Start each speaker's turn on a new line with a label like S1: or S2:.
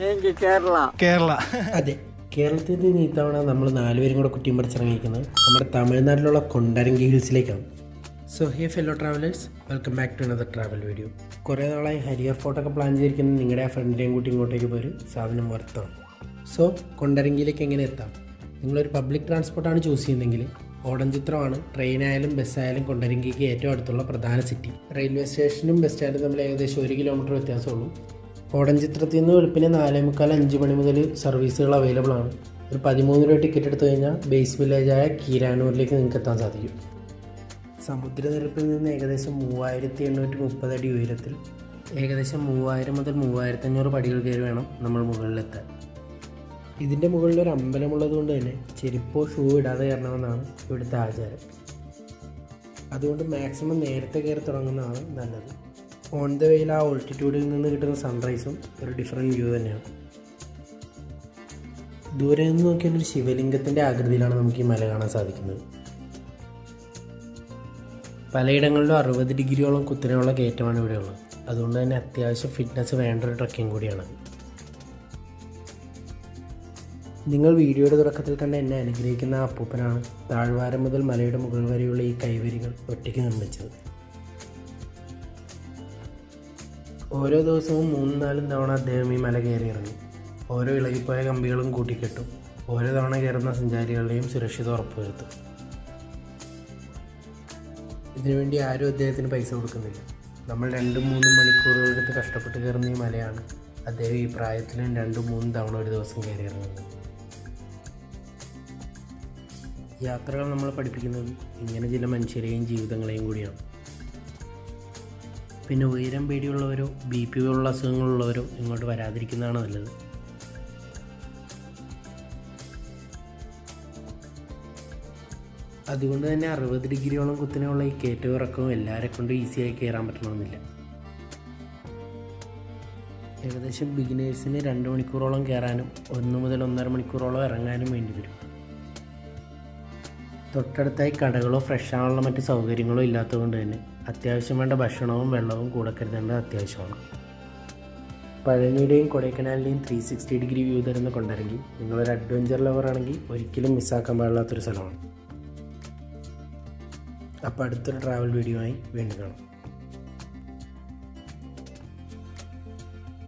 S1: കേരള.
S2: അതെ, കേരളത്തിൽ നിന്ന് ഇത്തവണ നമ്മൾ 4 പേരും കൂടെ കുറ്റിയും പറിച്ചിറങ്ങിയിരിക്കുന്നത് നമ്മുടെ തമിഴ്നാട്ടിലുള്ള കൊണ്ടരങ്കി ഹിൽസിലേക്കാണ്. So hey fellow travellers, welcome back to another travel video. കുറേ നാളായി ഹരിയർ ഫോർട്ടൊക്കെ പ്ലാൻ ചെയ്തിരിക്കുന്നത് നിങ്ങളുടെ ആ ഫ്രണ്ടിനെയും കൂട്ടി ഇങ്ങോട്ടേക്ക് പോയി സാധനം വർത്താണ്. സോ കൊണ്ടരങ്കിയിലേക്ക് എങ്ങനെ എത്താം? നിങ്ങളൊരു പബ്ലിക് ട്രാൻസ്പോർട്ടാണ് ചൂസ് ചെയ്യുന്നതെങ്കിൽ ഓടൻചിത്രമാണ് ട്രെയിനായാലും ബസ്സായാലും കൊണ്ടരങ്കിക്ക് ഏറ്റവും അടുത്തുള്ള പ്രധാന സിറ്റി. റെയിൽവേ സ്റ്റേഷനും ബസ് സ്റ്റാൻഡും തമ്മിൽ ഏകദേശം 1 കിലോമീറ്റർ വ്യത്യാസമുള്ളൂ. ഓടൻചിത്രത്തിൽ നിന്ന് വെളുപ്പിനെ 4:45-5 മണി മുതൽ സർവീസുകൾ അവൈലബിൾ ആണ്. ഒരു 13 രൂപ ടിക്കറ്റ് എടുത്തു കഴിഞ്ഞാൽ ബേസ് വില്ലേജായ കീരാനൂരിലേക്ക് നിങ്ങൾക്ക് എത്താൻ സാധിക്കും. സമുദ്രനിരപ്പിൽ നിന്ന് ഏകദേശം 3830 അടി ഉയരത്തിൽ ഏകദേശം 3000 മുതൽ 3500 പടികൾ കയറി വേണം നമ്മൾ മുകളിലെത്താൻ. ഇതിൻ്റെ മുകളിൽ ഒരു അമ്പലമുള്ളത് കൊണ്ട് തന്നെ ചെരുപ്പോ ഷൂ ഇടാതെ കയറണമെന്നാണ് ഇവിടുത്തെ ആചാരം. അതുകൊണ്ട് മാക്സിമം നേരത്തെ കയറി തുടങ്ങുന്നതാണ് നല്ലത്. ഓൺ ദ വേയിൽ ആ ഓൾട്ടിറ്റ്യൂഡിൽ നിന്ന് കിട്ടുന്ന സൺറൈസും ഒരു ഡിഫറെൻറ്റ് വ്യൂ തന്നെയാണ്. ദൂരെ നിന്ന് നോക്കിയാൽ ഒരു ശിവലിംഗത്തിൻ്റെ ആകൃതിയിലാണ് നമുക്ക് ഈ മല കാണാൻ സാധിക്കുന്നത്. പലയിടങ്ങളിലും 60 ഡിഗ്രിയോളം കുത്തനെയുള്ള കയറ്റമാണ് ഇവിടെയുള്ളത്. അതുകൊണ്ട് തന്നെ അത്യാവശ്യം ഫിറ്റ്നസ് വേണ്ട ഒരു ട്രക്കിംഗ് കൂടിയാണ്. നിങ്ങൾ വീഡിയോയുടെ തുടക്കത്തിൽ കണ്ട എന്നെ അനുഗ്രഹിക്കുന്ന ആ അപ്പൂപ്പനാണ് താഴ്വാരം മുതൽ മലയുടെ മുകൾ വരെയുള്ള ഈ കൈവരികൾ ഒറ്റയ്ക്ക് നിർമ്മിച്ചത്. ഓരോ ദിവസവും 3-4 തവണ അദ്ദേഹം ഈ മല കയറി ഇറങ്ങി. ഓരോ ഇളകിപ്പോയ കമ്പികളും കൂട്ടിക്കെട്ടും. ഓരോ തവണ കയറുന്ന സഞ്ചാരികളുടെയും സുരക്ഷിത ഉറപ്പുവരുത്തും. ഇതിനുവേണ്ടി ആരും അദ്ദേഹത്തിന് പൈസ കൊടുക്കുന്നില്ല. നമ്മൾ 2-3 മണിക്കൂറുകളെടുത്ത് കഷ്ടപ്പെട്ട് കയറുന്ന ഈ മലയാണ് അദ്ദേഹം ഈ പ്രായത്തിലും 2-3 തവണ ഒരു ദിവസം കയറി ഇറങ്ങുന്നത്. യാത്രകൾ നമ്മളെ പഠിപ്പിക്കുന്നത് ഇങ്ങനെ ചില മനുഷ്യരെയും ജീവിതങ്ങളെയും കൂടിയാണ്. പിന്നെ ഉയരം പേടിയുള്ളവരോ BP പോലുള്ള അസുഖങ്ങളുള്ളവരോ ഇങ്ങോട്ട് വരാതിരിക്കുന്നതാണ് നല്ലത്. അതുകൊണ്ട് തന്നെ 60 ഡിഗ്രിയോളം കുത്തനെയുള്ള ഈ കയറ്റവും ഇറക്കവും എല്ലാവരെ കൊണ്ടും ഈസിയായി കയറാൻ പറ്റണമെന്നില്ല. ഏകദേശം ബിഗിനേഴ്സിന് 2 മണിക്കൂറോളം കയറാനും 1 മുതൽ 1.5 മണിക്കൂറോളം ഇറങ്ങാനും വേണ്ടി വരും. തൊട്ടടുത്തായി കടകളോ ഫ്രഷാനുള്ള മറ്റ് സൗകര്യങ്ങളോ ഇല്ലാത്തതുകൊണ്ട് തന്നെ അത്യാവശ്യം വേണ്ട ഭക്ഷണവും വെള്ളവും കൂടെ കരുതേണ്ടത് അത്യാവശ്യമാണ്. പഴനിയുടെയും കൊടൈക്കനാലിൻ്റെയും 360 ഡിഗ്രി വ്യൂ തരുന്ന കൊണ്ടരങ്കി നിങ്ങളൊരു അഡ്വഞ്ചർ ലവർ ആണെങ്കിൽ ഒരിക്കലും മിസ്സാക്കാൻ പാടില്ലാത്തൊരു സ്ഥലമാണ്. അപ്പോൾ അടുത്തൊരു ട്രാവൽ വീഡിയോ ആയി വീണ്ടും കാണാം.